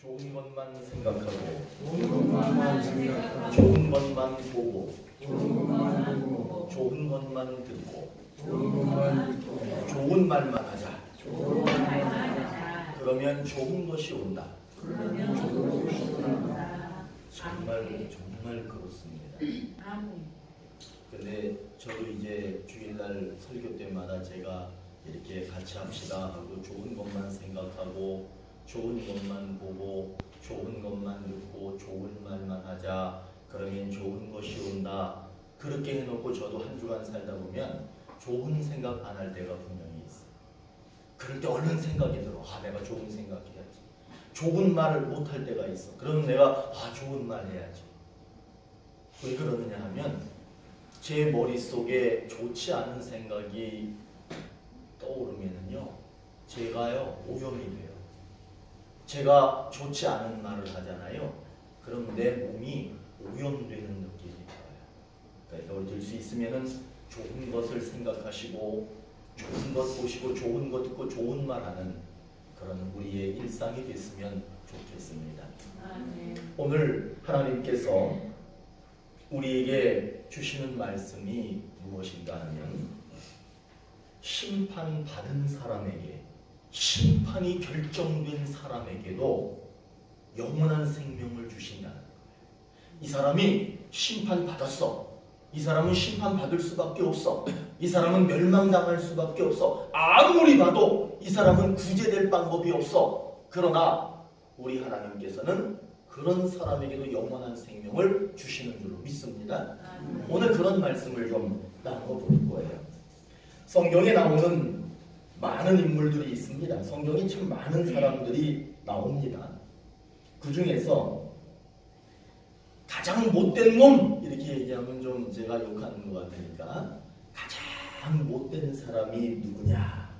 좋은 것만 생각하고 생각하고 좋은 것만 보고 좋은 것만 듣고 듣고 좋은 말만 하자. 좋은 말만 하자. 그러면 좋은 것이 온다. 그러면 좋은 것이 온다. 정말 그렇습니다. 근데 저도 이제 주일날 설교 때마다 제가 이렇게 같이 합시다 하고 좋은 것만 생각하고 좋은 것만 보고 좋은 것만 듣고 좋은 말만 하자. 그러면 좋은 것이 온다. 그렇게 해놓고 저도 한 주간 살다 보면 좋은 생각 안 할 때가 분명히 있어요. 그럴 때 얼른 생각이 들어. 내가 좋은 생각해야지. 좋은 말을 못 할 때가 있어. 그러면 내가 좋은 말 해야지. 왜 그러느냐 하면 제 머릿속에 좋지 않은 생각이 떠오르면은요, 제가요 오염이 돼요. 제가 좋지 않은 말을 하잖아요. 그럼 내 몸이 오염되는 느낌이 들어요. 그러니까 이걸 들 수 있으면은 좋은 것을 생각하시고 좋은 것 보시고 좋은 것 듣고 좋은 말하는 그런 우리의 일상이 됐으면 좋겠습니다. 오늘 하나님께서 우리에게 주시는 말씀이 무엇인가 하면 심판받은 사람에게, 심판이 결정된 사람에게도 영원한 생명을 주신다는 거예요. 이 사람이 심판받았어. 이 사람은 심판받을 수밖에 없어. 이 사람은 멸망당할 수밖에 없어. 아무리 봐도 이 사람은 구제될 방법이 없어. 그러나 우리 하나님께서는 그런 사람에게도 영원한 생명을 주시는 줄로 믿습니다. 오늘 그런 말씀을 좀 나눠볼 거예요. 성경에 나오는 많은 인물들이 있습니다. 성경에 참 많은 사람들이 나옵니다. 그 중에서 가장 못된 놈 이렇게 얘기하면 좀 제가 욕하는 것 같으니까 가장 못된 사람이 누구냐,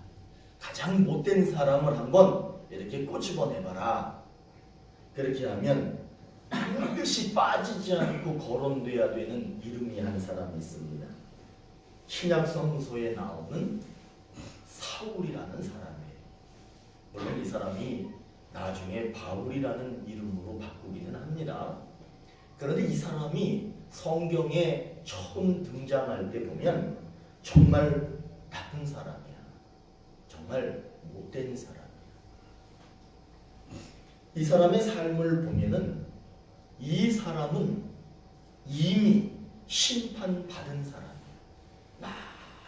가장 못된 사람을 한번 이렇게 꼬집어내봐라. 그렇게 하면 반드시 빠지지 않고 거론돼야 되는 이름이 한 사람이 있습니다. 신약성서에 나오는 사울이라는 사람이에요. 물론 이 사람이 나중에 바울이라는 이름으로 바꾸기는 합니다. 그런데 이 사람이 성경에 처음 등장할 때 보면 정말 나쁜 사람이야. 정말 못된 사람이야. 이 사람의 삶을 보면은 이 사람은 이미 심판받은 사람이야.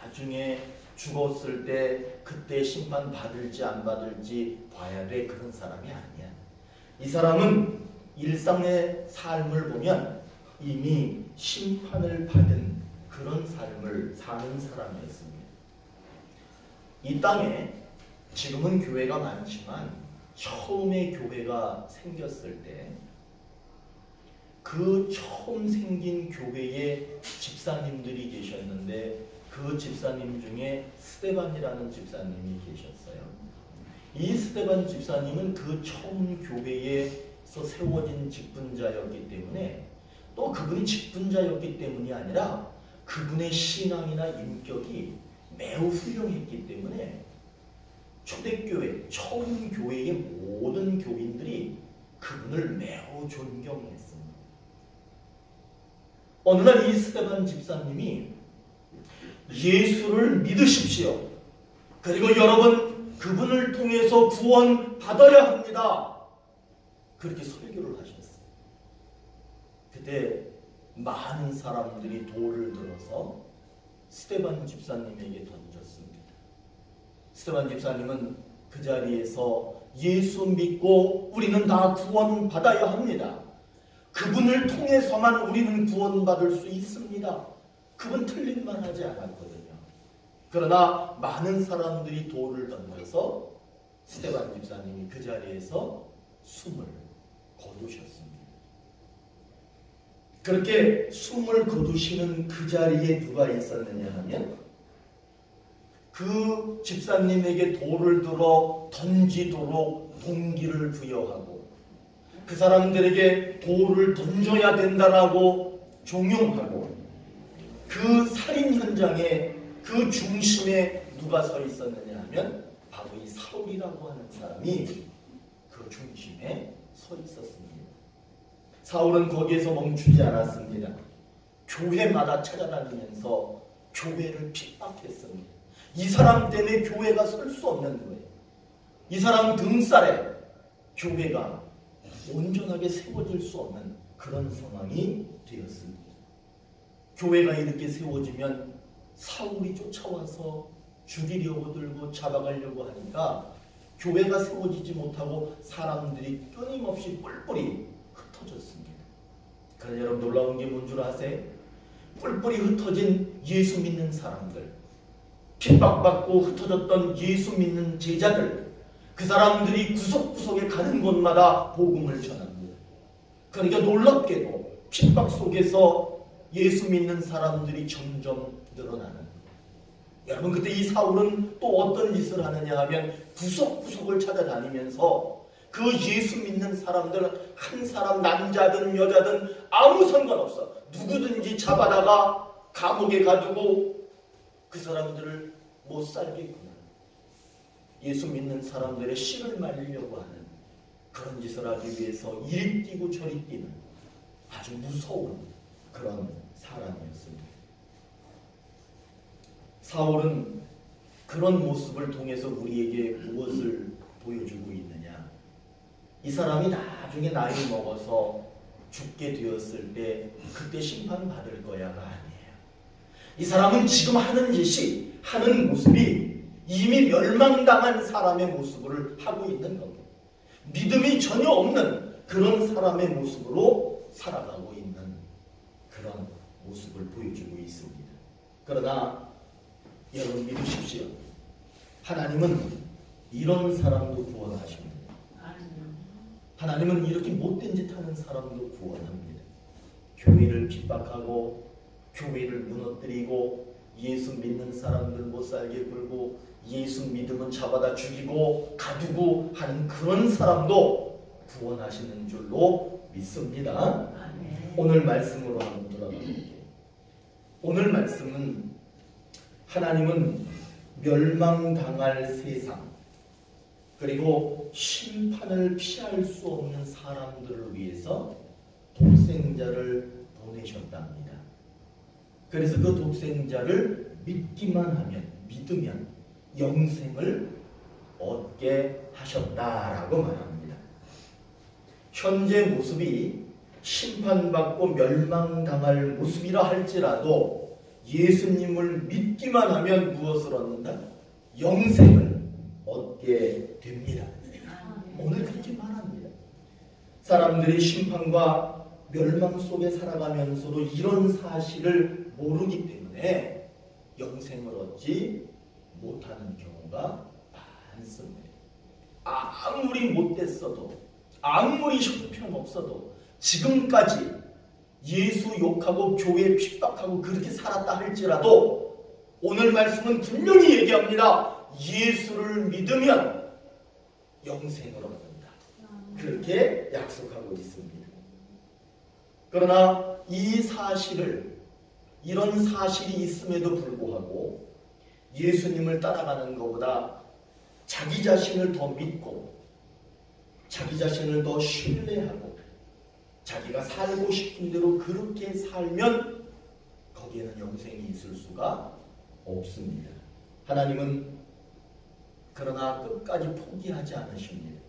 나중에 죽었을 때 그때 심판받을지 안 받을지 봐야 돼. 그런 사람이 아니야. 이 사람은 일상의 삶을 보면 이미 심판을 받은 그런 삶을 사는 사람이었습니다. 이 땅에 지금은 교회가 많지만 처음에 교회가 생겼을 때 그 처음 생긴 교회에 집사님들이 계셨는데 그 집사님 중에 스데반이라는 집사님이 계셨어요. 이 스데반 집사님은 그 처음 교회에서 세워진 직분자였기 때문에, 또 그분이 직분자였기 때문이 아니라 그분의 신앙이나 인격이 매우 훌륭했기 때문에 초대교회, 처음 교회의 모든 교인들이 그분을 매우 존경했습니다. 어느 날 이 스데반 집사님이 예수를 믿으십시오. 그리고 여러분 그분을 통해서 구원 받아야 합니다. 그렇게 설교를 하셨어요. 그때 많은 사람들이 돌을 들어서 스데반 집사님에게 던졌습니다. 스데반 집사님은 그 자리에서 예수 믿고 우리는 다 구원 받아야 합니다. 그분을 통해서만 우리는 구원받을 수 있습니다. 그분 틀린 말 하지 않았거든요. 그러나 많은 사람들이 돌을 던져서 스데반 집사님이 그 자리에서 숨을 거두셨습니다. 그렇게 숨을 거두시는 그 자리에 누가 있었느냐 하면 그 집사님에게 돌을 들어 던지도록 동기를 부여하고 그 사람들에게 돌을 던져야 된다라고 종용하고, 그 살인 현장에 그 중심에 누가 서 있었느냐 하면 바로 이 사울이라고 하는 사람이 그 중심에 서 서 있었습니다. 사울은 거기에서 멈추지 않았습니다. 교회마다 찾아다니면서 교회를 핍박했습니다. 이 사람 때문에 교회가 설 수 없는 거예요. 이 사람 등살에 교회가 온전하게 세워질 수 없는 그런 상황이 되었습니다. 교회가 이렇게 세워지면 사울이 쫓아와서 죽이려고 들고 잡아가려고 하니까 교회가 세워지지 못하고 사람들이 끊임없이 뿔뿔이 흩어졌습니다. 그러나 여러분 놀라운 게 뭔 줄 아세요? 뿔뿔이 흩어진 예수 믿는 사람들, 핍박받고 흩어졌던 예수 믿는 제자들, 그 사람들이 구석구석에 가는 곳마다 복음을 전합니다. 그러니까 놀랍게도 핍박 속에서 예수 믿는 사람들이 점점 늘어나는 거예요. 여러분 그때 이 사울은 또 어떤 짓을 하느냐 하면 구석구석을 찾아다니면서 그 예수 믿는 사람들 한 사람 남자든 여자든 아무 상관없어 누구든지 잡아다가 감옥에 가두고 그 사람들을 못 살겠구나. 예수 믿는 사람들의 씨를 말리려고 하는 그런 짓을 하기 위해서 이리 뛰고 저리 뛰는 아주 무서운 그런 사람이었습니다. 사울은 그런 모습을 통해서 우리에게 무엇을 보여주고 있느냐? 이 사람이 나중에 나이 먹어서 죽게 되었을 때 그때 심판받을 거야가 아니에요. 이 사람은 지금 하는 짓이, 하는 모습이 이미 멸망당한 사람의 모습을 하고 있는 겁니다. 믿음이 전혀 없는 그런 사람의 모습으로 살아가고 있는 그런 모습을 보여주고 있습니다. 그러나 여러분 믿으십시오. 하나님은 이런 사람도 구원하십니다. 하나님은 이렇게 못된 짓 하는 사람도 구원합니다. 교회를 핍박하고 교회를 무너뜨리고 예수 믿는 사람들 못 살게 굴고 예수 믿으면 잡아다 죽이고 가두고 하는 그런 사람도 구원하시는 줄로 믿습니다. 오늘 말씀으로 한번 돌아가 볼게요. 오늘 말씀은 하나님은 멸망당할 세상 그리고 심판을 피할 수 없는 사람들을 위해서 독생자를 보내셨답니다. 그래서 그 독생자를 믿기만 하면, 믿으면 영생을 얻게 하셨다라고 말합니다. 현재 모습이 심판받고 멸망당할 모습이라 할지라도 예수님을 믿기만 하면 무엇을 얻는다? 영생을 얻게 됩니다. 오늘 그렇게 말합니다. 사람들이 심판과 멸망 속에 살아가면서도 이런 사실을 모르기 때문에 영생을 얻지 못하는 경우가 많습니다. 아무리 못됐어도 아무리 형편없어도 지금까지 예수 욕하고 교회 핍박하고 그렇게 살았다 할지라도 오늘 말씀은 분명히 얘기합니다. 예수를 믿으면 영생을 얻는다. 그렇게 약속하고 있습니다. 그러나 이 사실을, 이런 사실이 있음에도 불구하고 예수님을 따라가는 것보다 자기 자신을 더 믿고 자기 자신을 더 신뢰하고 자기가 살고 싶은 대로 그렇게 살면 거기에는 영생이 있을 수가 없습니다. 하나님은 그러나 끝까지 포기하지 않으십니다.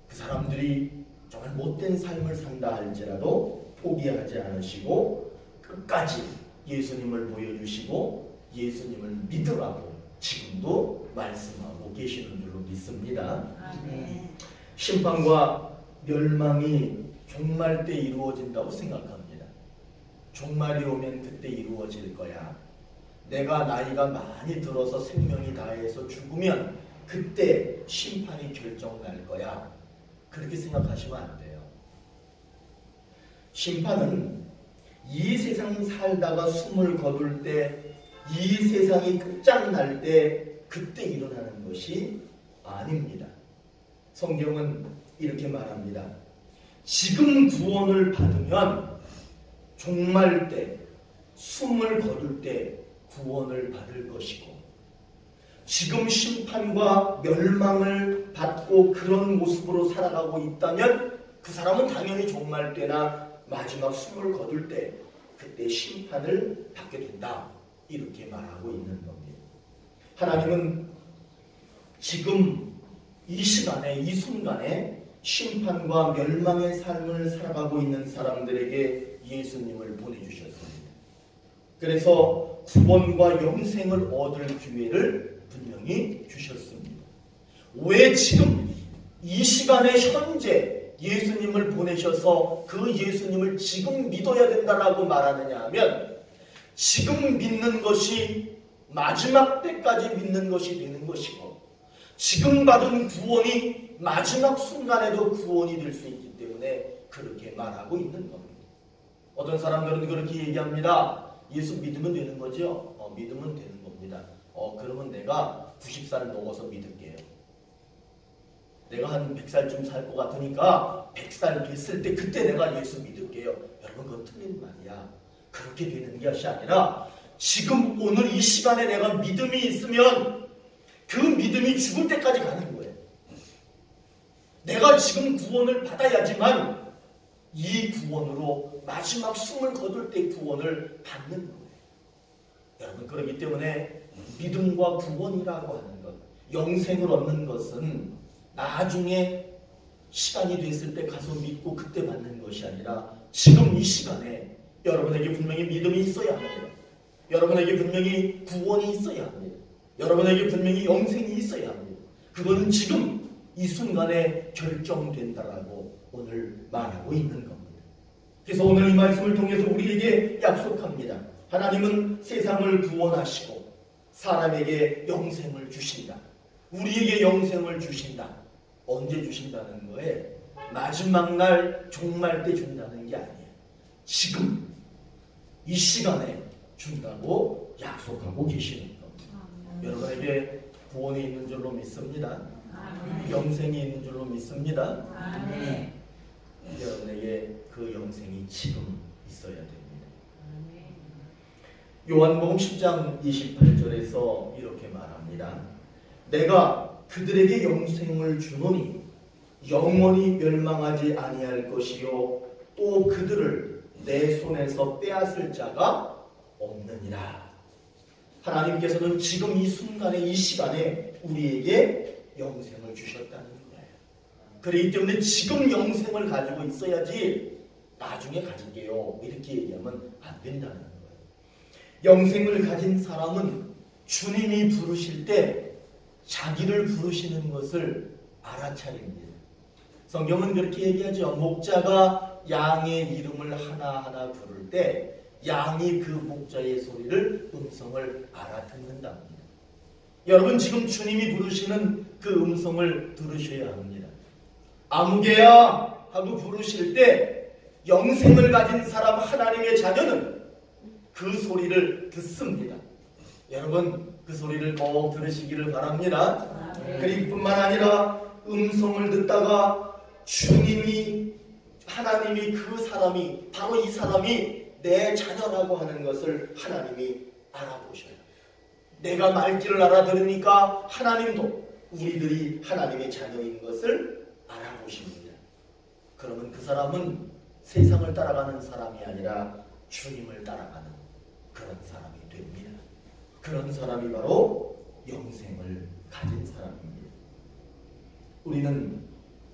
그 사람들이 정말 못된 삶을 산다 할지라도 포기하지 않으시고 끝까지 예수님을 보여주시고 예수님을 믿으라고 지금도 말씀하고 계시는 줄로 믿습니다. 심판과 멸망이 종말 때 이루어진다고 생각합니다. 종말이 오면 그때 이루어질 거야. 내가 나이가 많이 들어서 생명이 다해서 죽으면 그때 심판이 결정날 거야. 그렇게 생각하시면 안 돼요. 심판은 이 세상 살다가 숨을 거둘 때, 이 세상이 끝장날 때 그때 일어나는 것이 아닙니다. 성경은 이렇게 말합니다. 지금 구원을 받으면 종말 때, 숨을 거둘 때 구원을 받을 것이고, 지금 심판과 멸망을 받고 그런 모습으로 살아가고 있다면 그 사람은 당연히 종말 때나 마지막 숨을 거둘 때 그때 심판을 받게 된다. 이렇게 말하고 있는 겁니다. 하나님은 지금 이 시간에 이 순간에 심판과 멸망의 삶을 살아가고 있는 사람들에게 예수님을 보내주셨습니다. 그래서 구원과 영생을 얻을 기회를 분명히 주셨습니다. 왜 지금 이 시간에 현재 예수님을 보내셔서 그 예수님을 지금 믿어야 된다라고 말하느냐 하면 지금 믿는 것이 마지막 때까지 믿는 것이 되는 것이고 지금 받은 구원이 마지막 순간에도 구원이 될 수 있기 때문에 그렇게 말하고 있는 겁니다. 어떤 사람들은 그렇게 얘기합니다. 예수 믿으면 되는 거죠? 믿으면 되는 겁니다. 그러면 내가 90살 먹어서 믿을게요. 내가 한 100살쯤 살 것 같으니까 100살 됐을 때 그때 내가 예수 믿을게요. 여러분 그건 틀린 말이야. 그렇게 되는 것이 아니라 지금 오늘 이 시간에 내가 믿음이 있으면 그 믿음이 죽을 때까지 가는 거예요. 내가 지금 구원을 받아야지만 이 구원으로 마지막 숨을 거둘 때 구원을 받는 거예요. 여러분 그렇기 때문에 믿음과 구원이라고 하는 것, 영생을 얻는 것은 나중에 시간이 됐을 때 가서 믿고 그때 받는 것이 아니라 지금 이 시간에 여러분에게 분명히 믿음이 있어야 합니다. 여러분에게 분명히 구원이 있어야 합니다. 여러분에게 분명히 영생이 있어야 합니다. 그거는 지금 이 순간에 결정된다라고 오늘 말하고 있는 겁니다. 그래서 오늘 이 말씀을 통해서 우리에게 약속합니다. 하나님은 세상을 구원하시고 사람에게 영생을 주신다. 우리에게 영생을 주신다. 언제 주신다는 거에 마지막 날 종말 때 준다는 게 아니에요. 지금 이 시간에 준다고 약속하고 계시는 겁니다. 여러분에게 구원이 있는 줄로 믿습니다. 영생이 있는 줄로 믿습니다. 여러분에게 그 영생이 지금 있어야 됩니다. 요한복음 10장 28절에서 이렇게 말합니다. 내가 그들에게 영생을 주노니 영원히 멸망하지 아니할 것이요 또 그들을 내 손에서 빼앗을 자가 없느니라. 하나님께서는 지금 이 순간에 이 시간에 우리에게 영생을 주셨다는 거예요. 그렇기 때문에 지금 영생을 가지고 있어야지 나중에 가질게요 이렇게 얘기하면 안 된다는 거예요. 영생을 가진 사람은 주님이 부르실 때 자기를 부르시는 것을 알아차립니다. 성경은 그렇게 얘기하죠. 목자가 양의 이름을 하나하나 부를 때 양이 그 목자의 소리를 음성을 알아듣는답니다. 여러분 지금 주님이 부르시는 그 음성을 들으셔야 합니다. 아무개야 하고 부르실 때 영생을 가진 사람 하나님의 자녀는 그 소리를 듣습니다. 여러분 그 소리를 꼭 들으시기를 바랍니다. 그리고 뿐만 아니라 음성을 듣다가 주님이 하나님이 그 사람이 바로 이 사람이 내 자녀라고 하는 것을 하나님이 알아보셔요. 내가 말귀를 알아들으니까 하나님도 우리들이 하나님의 자녀인 것을 알아보십니다. 그러면 그 사람은 세상을 따라가는 사람이 아니라 주님을 따라가는 그런 사람이 됩니다. 그런 사람이 바로 영생을 가진 사람입니다. 우리는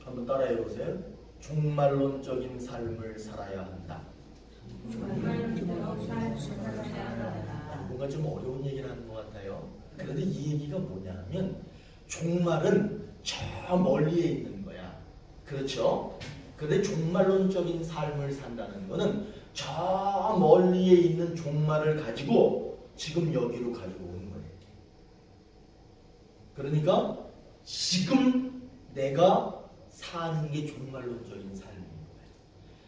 한번 따라해 보세요. 종말론적인 삶을 살아야 한다. 뭔가 좀 어려운 얘기를 하는 것 같아요. 그런데 이 얘기가 뭐냐 하면 종말은 저 멀리에 있는 거야. 그렇죠? 그런데 종말론적인 삶을 산다는 거는 저 멀리에 있는 종말을 가지고 지금 여기로 가지고 오는 거예요. 그러니까 지금 내가 사는 게 종말론적인 삶인 거예요.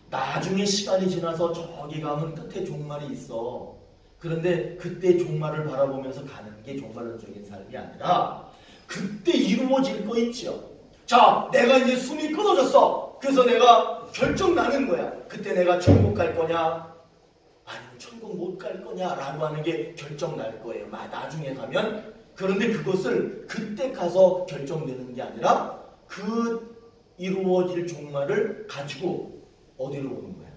나중에 시간이 지나서 저기 가면 끝에 종말이 있어. 그런데 그때 종말을 바라보면서 가는 게 종말론적인 삶이 아니라 그때 이루어질 거 있죠. 자, 내가 이제 숨이 끊어졌어. 그래서 내가 결정 나는 거야. 그때 내가 천국 갈 거냐 아니면 천국 못 갈 거냐 라고 하는 게 결정 날 거예요. 나중에 가면. 그런데 그것을 그때 가서 결정되는 게 아니라 그 이루어질 종말을 가지고 어디로 오는 거야?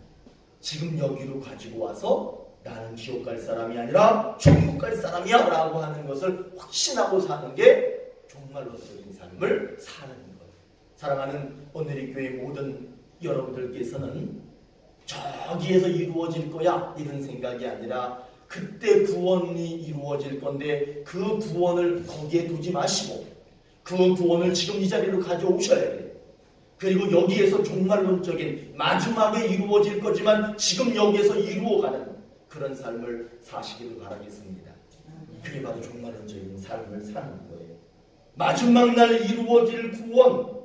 지금 여기로 가지고 와서 나는 지옥 갈 사람이 아니라 천국 갈 사람이야 라고 하는 것을 확신하고 사는 게 종말론적인 삶을 사는 거예요. 사랑하는 오늘의 교회 모든 여러분들께서는 저기에서 이루어질 거야 이런 생각이 아니라 그때 구원이 이루어질 건데 그 구원을 거기에 두지 마시고 그 구원을 지금 이 자리로 가져오셔야 돼요. 그리고 여기에서 종말론적인 마지막에 이루어질 거지만 지금 여기에서 이루어가는 그런 삶을 사시기를 바라겠습니다. 그게 바로 종말론적인 삶을 사는 거예요. 마지막 날 이루어질 구원,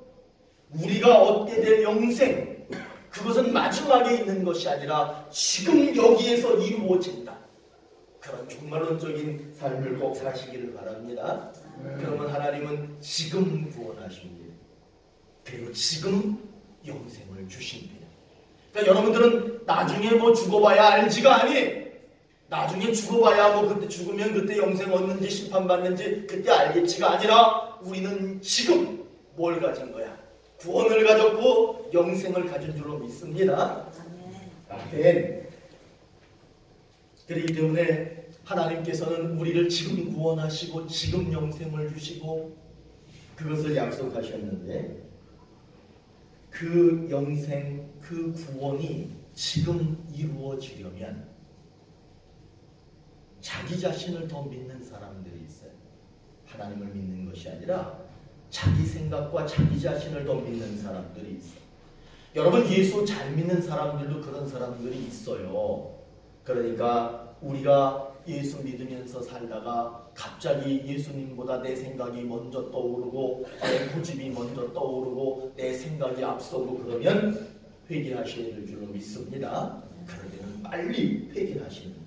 우리가 얻게 될 영생, 그것은 마지막에 있는 것이 아니라 지금 여기에서 이루어진다. 그런 종말론적인 삶을 꼭 사시기를 바랍니다. 그러면 하나님은 지금 구원하십니다. 그리고 지금 영생을 주십니다. 그러니까 여러분들은 나중에 뭐 죽어봐야 알지가 아니. 나중에 죽어봐야 뭐 그때 죽으면 그때 영생 얻는지 심판받는지 그때 알겠지가 아니라 우리는 지금 뭘 가진 거야? 구원을 가졌고 영생을 가진 줄로 믿습니다. 아멘. 그렇기 때문에 하나님께서는 우리를 지금 구원하시고 지금 영생을 주시고 그것을 약속하셨는데 그 영생, 그 구원이 지금 이루어지려면 자기 자신을 더 믿는 사람들이 있어요. 하나님을 믿는 것이 아니라 자기 생각과 자기 자신을 더 믿는 사람들이 있어요. 여러분 예수 잘 믿는 사람들도 그런 사람들이 있어요. 그러니까 우리가 예수 믿으면서 살다가 갑자기 예수님보다 내 생각이 먼저 떠오르고 내 고집이 먼저 떠오르고 내 생각이 앞서고 그러면 회개하셔야 될 줄로 믿습니다. 그럴 때는 빨리 회개하시는 거예요.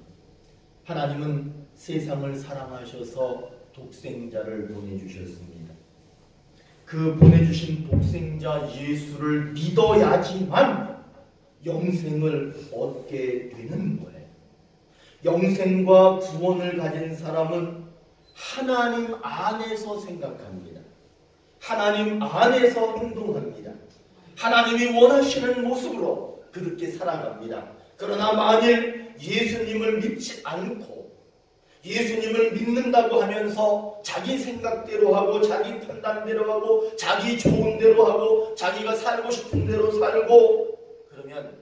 하나님은 세상을 사랑하셔서 독생자를 보내주셨습니다. 그 보내주신 독생자 예수를 믿어야지만 영생을 얻게 되는 거예요. 영생과 구원을 가진 사람은 하나님 안에서 생각합니다. 하나님 안에서 행동합니다. 하나님이 원하시는 모습으로 그렇게 살아갑니다. 그러나 만일 예수님을 믿지 않고 예수님을 믿는다고 하면서 자기 생각대로 하고 자기 판단대로 하고 자기 좋은 대로 하고 자기가 살고 싶은 대로 살고 그러면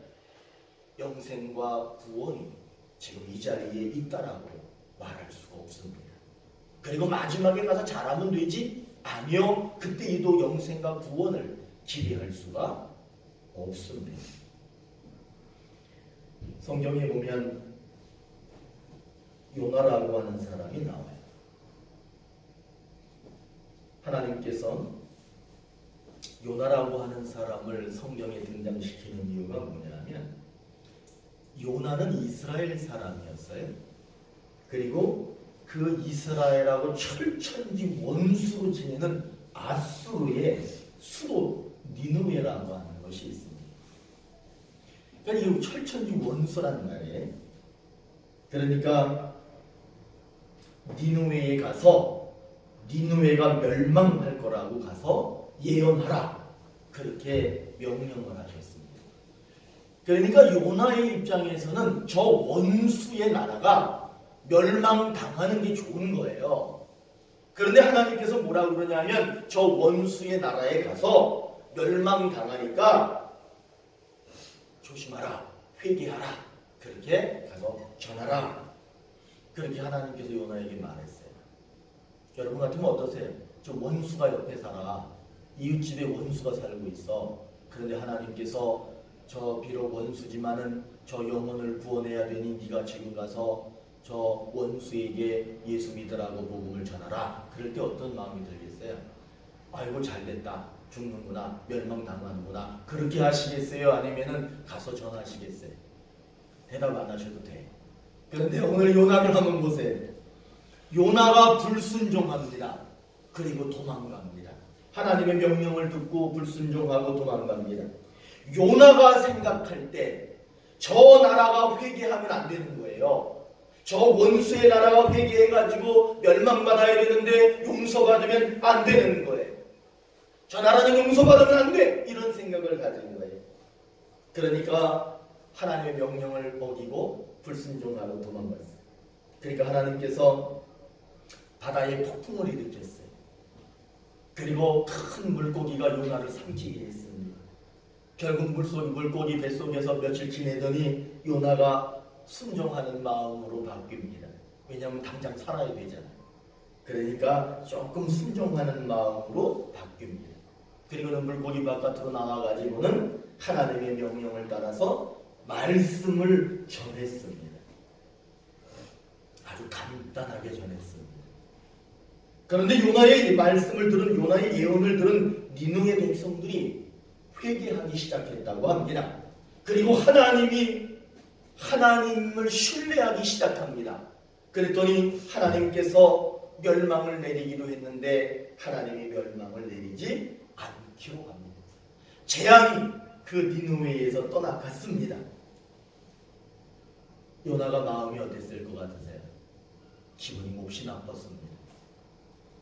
영생과 구원이 지금 이 자리에 있다라고 말할 수가 없습니다. 그리고 마지막에 가서 잘하면 되지? 아니요. 그때에도 영생과 구원을 기대할 수가 없습니다. 성경에 보면 요나라고 하는 사람이 나와요. 하나님께서 요나라고 하는 사람을 성경에 등장시키는 이유가 뭐냐면 요나는 이스라엘 사람이었어요. 그리고 그 이스라엘하고 철천지 원수로 지내는 아수르의 수도 니느웨라고 하는 것이 있습니다. 그러니까 이 철천지 원수란 말이에요. 그러니까 니느웨에 가서 니느웨가 멸망할 거라고 가서 예언하라. 그렇게 명령을 하셨습니다. 그러니까 요나의 입장에서는 저 원수의 나라가 멸망당하는 게 좋은 거예요. 그런데 하나님께서 뭐라고 그러냐면 저 원수의 나라에 가서 멸망당하니까 조심하라, 회개하라, 그렇게 가서 전하라. 그렇게 하나님께서 요나에게 말했어요. 여러분 같으면 어떠세요? 저 원수가 옆에 살아. 이웃집에 원수가 살고 있어. 그런데 하나님께서 저 비록 원수지만은 저 영혼을 구원해야 되니 네가 지금 가서 저 원수에게 예수 믿으라고 복음을 전하라. 그럴 때 어떤 마음이 들겠어요? 아이고 잘됐다. 죽는구나. 멸망당하는구나. 그렇게 하시겠어요? 아니면은 가서 전하시겠어요? 대답 안 하셔도 돼. 그런데 오늘 요나를 한번 보세요. 요나가 불순종합니다. 그리고 도망갑니다. 하나님의 명령을 듣고 불순종하고 도망갑니다. 요나가 생각할 때 저 나라가 회개하면 안 되는 거예요. 저 원수의 나라가 회개해가지고 멸망받아야 되는데 용서받으면 안 되는 거예요. 저 나라는 용서받으면 안 돼. 이런 생각을 가진 거예요. 그러니까 하나님의 명령을 어기고 불순종하고 도망갔어요. 그러니까 하나님께서 바다에 폭풍을 일으켰어요. 그리고 큰 물고기가 요나를 삼키게 했습니다. 결국 물고기 뱃속에서 며칠 지내더니 요나가 순종하는 마음으로 바뀝니다. 왜냐하면 당장 살아야 되잖아요. 그러니까 조금 순종하는 마음으로 바뀝니다. 그리고는 물고기 바깥으로 나와가지고는 하나님의 명령을 따라서 말씀을 전했습니다. 아주 간단하게 전했습니다. 그런데 요나의 이 말씀을 들은, 요나의 예언을 들은 니느웨 백성들이 회개하기 시작했다고 합니다. 그리고 하나님을 신뢰하기 시작합니다. 그랬더니 하나님께서 멸망을 내리기로 했는데 하나님이 멸망을 내리지 않기로 합니다. 재앙이 그 니느웨에서 떠나갔습니다. 요나가 마음이 어땠을 것 같으세요? 기분이 몹시 나빴습니다.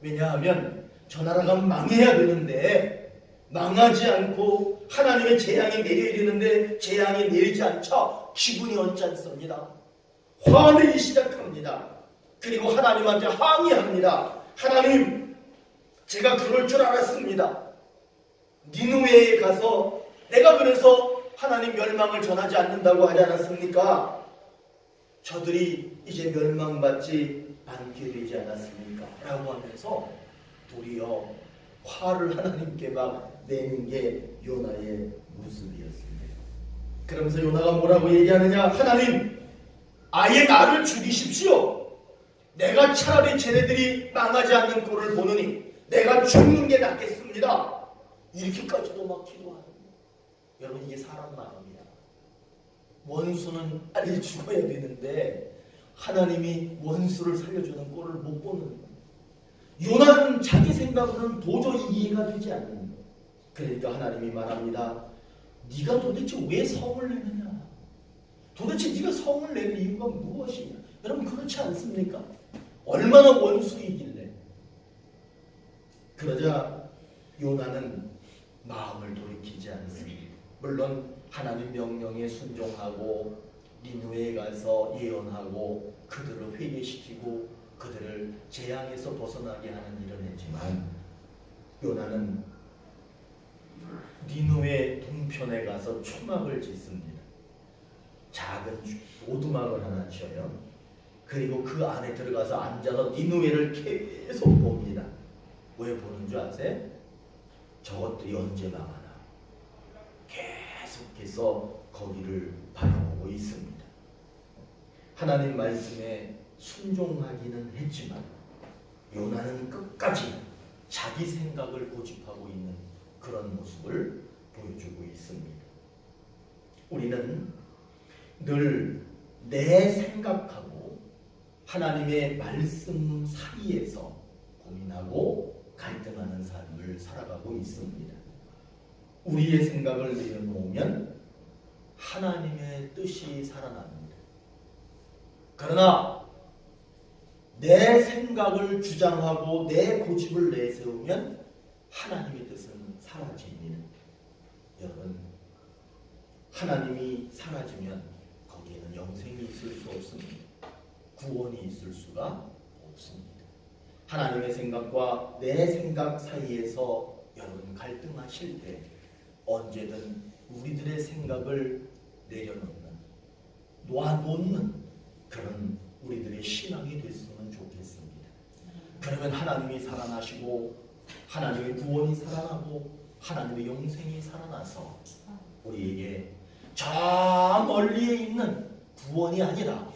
왜냐하면 저 나라가 망해야 되는데 망하지 않고 하나님의 재앙이 내려야 되는데 재앙이 내리지 않자 기분이 언짢습니다. 화내기 시작합니다. 그리고 하나님한테 항의합니다. 하나님, 제가 그럴 줄 알았습니다. 니느웨에 가서 내가 그래서 하나님 멸망을 전하지 않는다고 하지 않았습니까? 저들이 이제 멸망받지 않게 되지 않았습니까? 라고 하면서 도리어 화를 하나님께 막 내는 게 요나의 모습이었습니다. 그러면서 요나가 뭐라고 얘기하느냐? 하나님, 아예 나를 죽이십시오. 내가 차라리 쟤네들이 망하지 않는 꼴을 보느니 내가 죽는 게 낫겠습니다. 이렇게까지도 막 기도하는 거예요. 여러분, 이게 사람 마음이야. 원수는 빨리 죽어야 되는데 하나님이 원수를 살려주는 꼴을 못 보는 거예요. 요나는 자기 생각으로는 도저히 이해가 되지 않는 거예요. 그러니까 하나님이 말합니다. 네가 도대체 왜 성을 내느냐? 도대체 네가 성을 낼 이유가 무엇이냐? 여러분, 그렇지 않습니까? 얼마나 원수이길래. 그러자 요나는 마음을 돌이키지 않습니다. 물론 하나님 명령에 순종하고 니느웨에 가서 예언하고 그들을 회개시키고 그들을 재앙에서 벗어나게 하는 일을 했지만 요나는 니느웨 동편에 가서 초막을 짓습니다. 작은 오두막을 하나 지어요. 그리고 그 안에 들어가서 앉아서 니느웨를 계속 봅니다. 왜 보는 줄 아세요? 저것들이 언제 망하나 계속해서 거기를 바라보고 있습니다. 하나님 말씀에 순종하기는 했지만 요나는 끝까지 자기 생각을 고집하고 있는 그런 모습을 보여주고 있습니다. 우리는 늘 내 생각하고 하나님의 말씀 사이에서 고민하고 갈등하는 삶을 살아가고 있습니다. 우리의 생각을 내려놓으면 하나님의 뜻이 살아납니다. 그러나 내 생각을 주장하고 내 고집을 내세우면 하나님의 뜻은 사라집니다. 여러분, 하나님이 사라지면 거기에는 영생이 있을 수 없습니다. 구원이 있을 수가 없습니다. 하나님의 생각과 내 생각 사이에서 여러분 갈등하실 때 언제든 우리들의 생각을 내려놓는, 놓아놓는 그런 우리들의 신앙이 됐으면 좋겠습니다. 그러면 하나님이 살아나시고 하나님의 구원이 살아나고 하나님의 영생이 살아나서 우리에게 저 멀리에 있는 구원이 아니라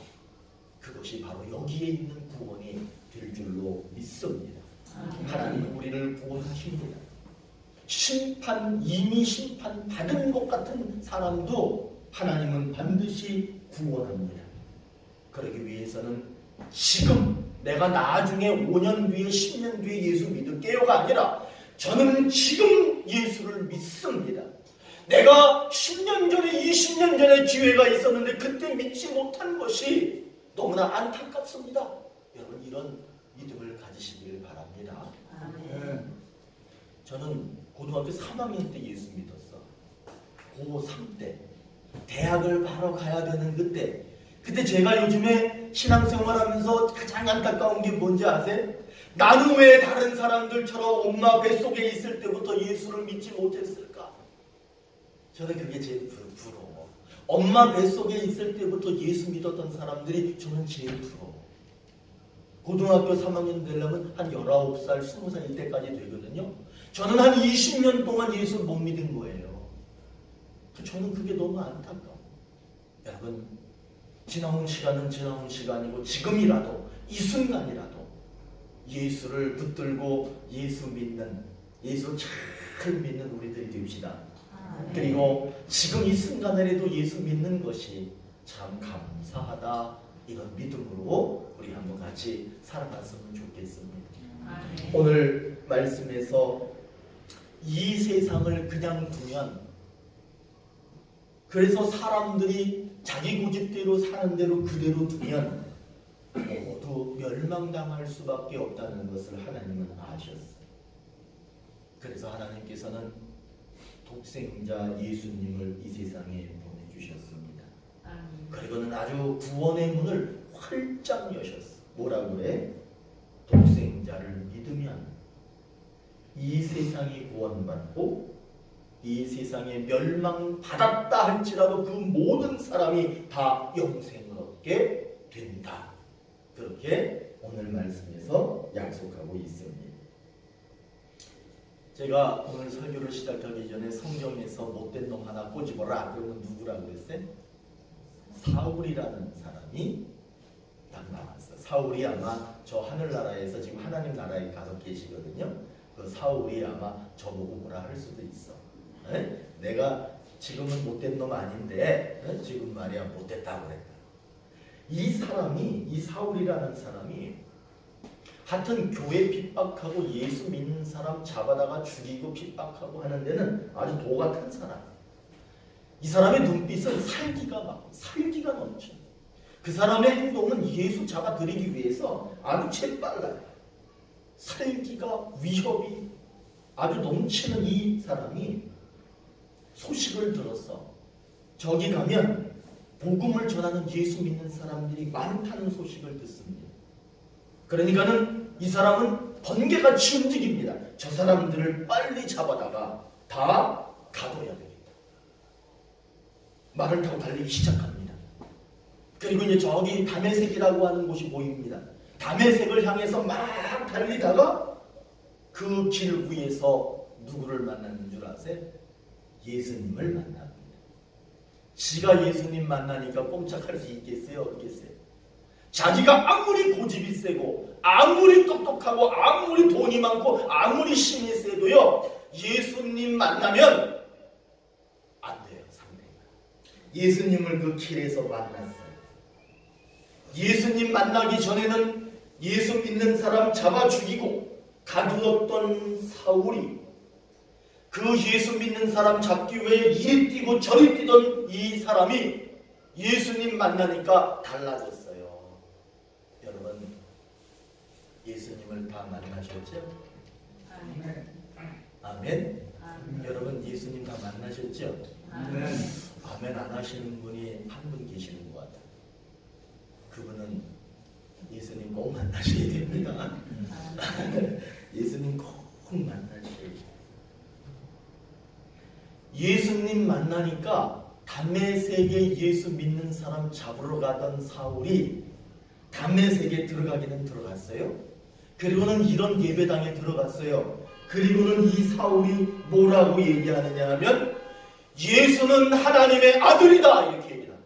그것이 바로 여기에 있는 구원이 될 줄로 믿습니다. 하나님은 우리를 구원하십니다. 이미 심판 받은 것 같은 사람도 하나님은 반드시 구원합니다. 그러기 위해서는 지금 내가 나중에 5년 뒤에 10년 뒤에 예수 믿을게요가 아니라 저는 지금 예수를 믿습니다. 내가 10년 전에 20년 전에 기회가 있었는데 그때 믿지 못한 것이 너무나 안타깝습니다. 여러분, 이런 믿음을 가지시길 바랍니다. 아멘. 저는 고등학교 3학년 때 예수 믿었어. 고3 때. 대학을 바로 가야 되는 그때 제가 요즘에 신앙생활하면서 가장 안타까운 게 뭔지 아세요? 나는 왜 다른 사람들처럼 엄마 뱃속에 있을 때부터 예수를 믿지 못했을까? 저는 그게 제일 부러워. 엄마 뱃속에 있을 때부터 예수 믿었던 사람들이 저는 제일 부러워. 고등학교 3학년 되려면 한 19살, 20살 이때까지 되거든요. 저는 한 20년 동안 예수를 못 믿은 거예요. 저는 그게 너무 안타까워. 여러분, 지나온 시간은 지나온 시간이고 지금이라도 이 순간이라도 예수를 붙들고 예수 믿는, 예수 잘 믿는 우리들이 됩시다. 그리고 지금 이 순간에라도 예수 믿는 것이 참 감사하다, 이런 믿음으로 우리 한번 같이 살아갔으면 좋겠습니다. 오늘 말씀에서 이 세상을 그냥 두면, 그래서 사람들이 자기 고집대로 사는 대로 그대로 두면 모두 멸망당할 수밖에 없다는 것을 하나님은 아셨어요. 그래서 하나님께서는 독생자 예수님을 이 세상에 보내주셨습니다. 그리고는 아주 구원의 문을 활짝 여셨어. 뭐라고 그래? 독생자를 믿으면 이 세상이 구원받고 이 세상에 멸망받았다 할지라도 그 모든 사람이 다 영생을 얻게 된다. 그렇게 오늘 말씀에서 약속하고 있습니다. 제가 오늘 설교를 시작하기 전에 성경에서 못된 놈 하나 꼬집어라. 그러면 누구라고 그랬어요? 사울이라는 사람이 딱 나왔어요. 사울이 아마 저 하늘나라에서 지금 하나님 나라에 가서 계시거든요. 그 사울이 아마 저보고 뭐라 할 수도 있어. 에? 내가 지금은 못된 놈 아닌데 지금 말이야 못됐다고 그랬다. 이 사람이, 이 사울이라는 사람이 하여튼 교회 핍박하고 예수 믿는 사람 잡아다가 죽이고 핍박하고 하는 데는 아주 도 같은 사람. 이 사람의 눈빛은 살기가 넘쳐. 그 사람의 행동은 예수 잡아들이기 위해서 아주 재빨라요. 살기가, 위협이 아주 넘치는 이 사람이 소식을 들었어. 저기 가면 복음을 전하는 예수 믿는 사람들이 많다는 소식을 듣습니다. 그러니까는 이 사람은 번개같이 움직입니다. 저 사람들을 빨리 잡아다가 다 가둬야 되겠다. 말을 타고 달리기 시작합니다. 그리고 이제 저기 다메섹이라고 하는 곳이 보입니다. 다메섹을 향해서 막 달리다가 그 길 위에서 누구를 만났는 줄 아세요? 예수님을 만납니다. 지가 예수님 만나니까 꼼짝할 수 있겠어요? 없겠어요? 자기가 아무리 고집이 세고 아무리 똑똑하고 아무리 돈이 많고 아무리 힘이 세도요, 예수님 만나면 안 돼요. 상대가. 예수님을 그 길에서 만났어요. 예수님 만나기 전에는 예수 믿는 사람 잡아 죽이고 가두었던 사울이 그 예수 믿는 사람 잡기 위해 이리 뛰고 저리 뛰던 이 사람이 예수님 만나니까 달라졌어요. 여러분, 예수님을 다 만나셨죠? 아멘. 아멘. 아멘. 여러분, 예수님 다 만나셨죠? 아멘. 아멘 안 하시는 분이 한 분 계시는 것 같아요. 그분은 예수님 꼭 만나셔야 됩니다. 예수님 꼭 만나셔야 돼요. 예수님 만나니까 다메섹에 예수 믿는 사람 잡으러 가던 사울이 다메섹에 들어가기는 들어갔어요. 그리고는 이런 예배당에 들어갔어요. 그리고는 이 사울이 뭐라고 얘기하느냐 하면 예수는 하나님의 아들이다, 이렇게 얘기하는 거예요.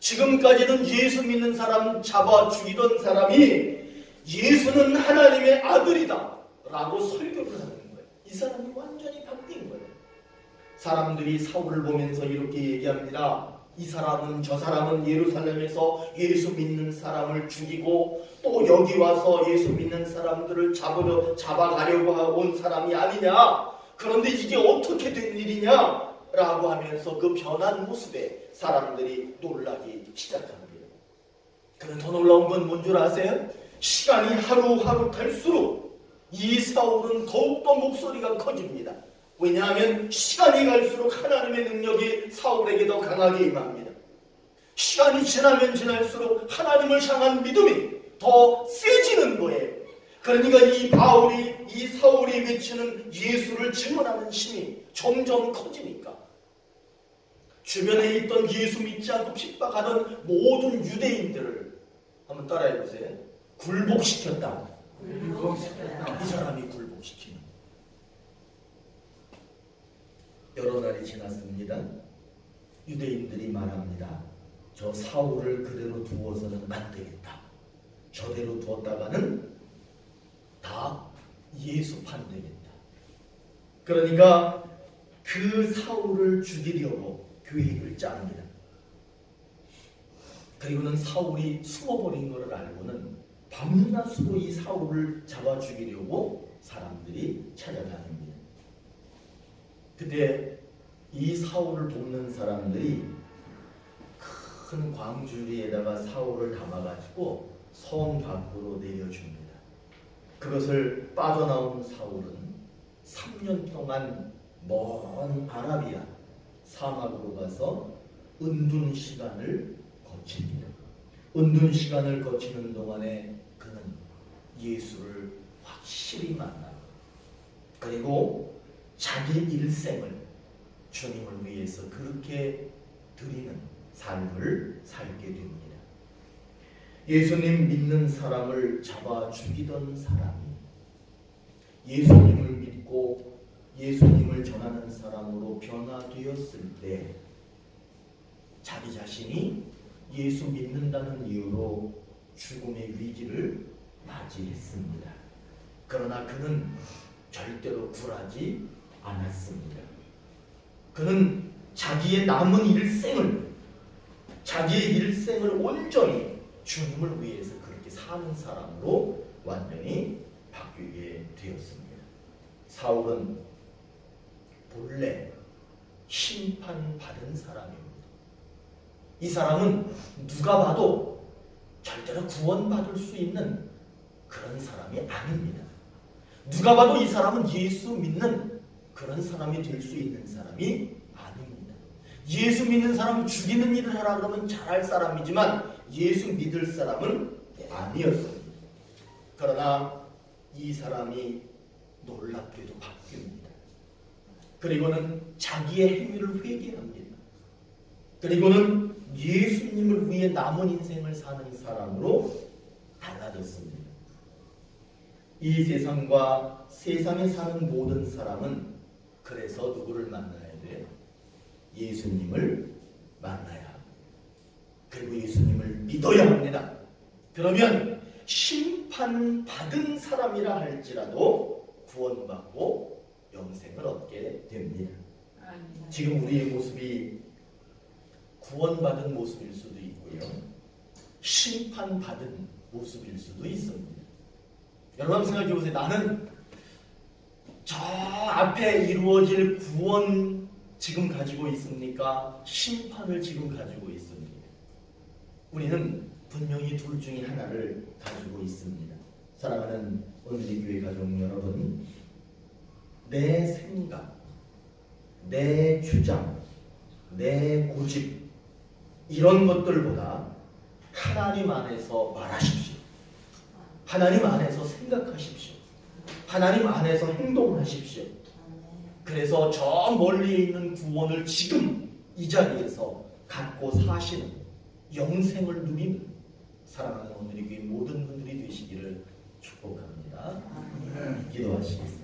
지금까지는 예수 믿는 사람 잡아 죽이던 사람이 예수는 하나님의 아들이다 라고 설교를 하는 거예요. 이 사람이 완전히 바뀐 거예요. 사람들이 사울을 보면서 이렇게 얘기합니다. 이 사람은, 저 사람은 예루살렘에서 예수 믿는 사람을 죽이고 또 여기 와서 예수 믿는 사람들을 잡아가려고 온 사람이 아니냐. 그런데 이게 어떻게 된 일이냐 라고 하면서 그 변한 모습에 사람들이 놀라기 시작합니다. 그런데 더 놀라운 건 뭔 줄 아세요? 시간이 하루하루 갈수록 이 사울은 더욱더 목소리가 커집니다. 왜냐하면 시간이 갈수록 하나님의 능력이 사울에게 더 강하게 임합니다. 시간이 지나면 지날수록 하나님을 향한 믿음이 더 세지는 거예요. 그러니까 이 사울이 외치는 예수를 증언하는 힘이 점점 커지니까 주변에 있던 예수 믿지 않고 핍박하던 모든 유대인들을 한번 따라해보세요. 굴복시켰다. 이 사람이 굴복시키는. 여러 날이 지났습니다. 유대인들이 말합니다. 저 사울을 그대로 두어서는 안 되겠다. 저대로 두었다가는 다 예수판 되겠다. 그러니까 그 사울을 죽이려고 계획을 짭니다. 그리고는 사울이 숨어버린 것을 알고는 밤낮으로 이 사울을 잡아 죽이려고 사람들이 찾아다닙니다. 그때 이 사울을 돕는 사람들이 큰 광주리에다가 사울을 담아가지고 성 밖으로 내려줍니다. 그것을 빠져나온 사울은 3년 동안 먼 아라비아 사막으로 가서 은둔 시간을 거칩니다. 은둔 시간을 거치는 동안에 그는 예수를 확실히 만나고 그리고 자기 일생을 주님을 위해서 그렇게 드리는 삶을 살게 됩니다. 예수님 믿는 사람을 잡아 죽이던 사람이 예수님을 믿고 예수님을 전하는 사람으로 변화되었을 때 자기 자신이 예수 믿는다는 이유로 죽음의 위기를 맞이했습니다. 그러나 그는 절대로 굴하지 않았습니다. 그는 자기의 남은 자기의 일생을 온전히 주님을 위해서 그렇게 사는 사람으로 완전히 바뀌게 되었습니다. 사울은 본래 심판받은 사람입니다. 이 사람은 누가 봐도 절대로 구원받을 수 있는 그런 사람이 아닙니다. 누가 봐도 이 사람은 예수 믿는 그런 사람이 될 수 있는 사람이 아닙니다. 예수 믿는 사람은 죽이는 일을 하라 그러면 잘할 사람이지만 예수 믿을 사람은 아니었습니다. 그러나 이 사람이 놀랍게도 바뀝니다. 그리고는 자기의 행위를 회개합니다. 그리고는 예수님을 위해 남은 인생을 사는 사람으로 달라졌습니다. 이 세상과 세상에 사는 모든 사람은 그래서 누구를 만나야 돼요? 예수님을 만나야 합니다. 그리고 예수님을 믿어야 합니다. 그러면 심판받은 사람이라 할지라도 구원받고 영생을 얻게 됩니다. 지금 우리의 모습이 구원받은 모습일 수도 있고요. 심판받은 모습일 수도 있습니다. 여러분 생각해 보세요. 나는 저 앞에 이루어질 구원 지금 가지고 있습니까? 심판을 지금 가지고 있습니다. 우리는 분명히 둘 중에 하나를 가지고 있습니다. 사랑하는 오늘의 교회 가족 여러분, 내 생각, 내 주장, 내 고집 이런 것들보다 하나님 안에서 말하십시오. 하나님 안에서 생각하십시오. 하나님 안에서 행동하십시오. 그래서 저 멀리 있는 구원을 지금 이 자리에서 갖고 사시는 영생을 누리는 사랑하는 오늘의 교회 모든 분들이 되시기를 축복합니다. 기도하시겠습니다.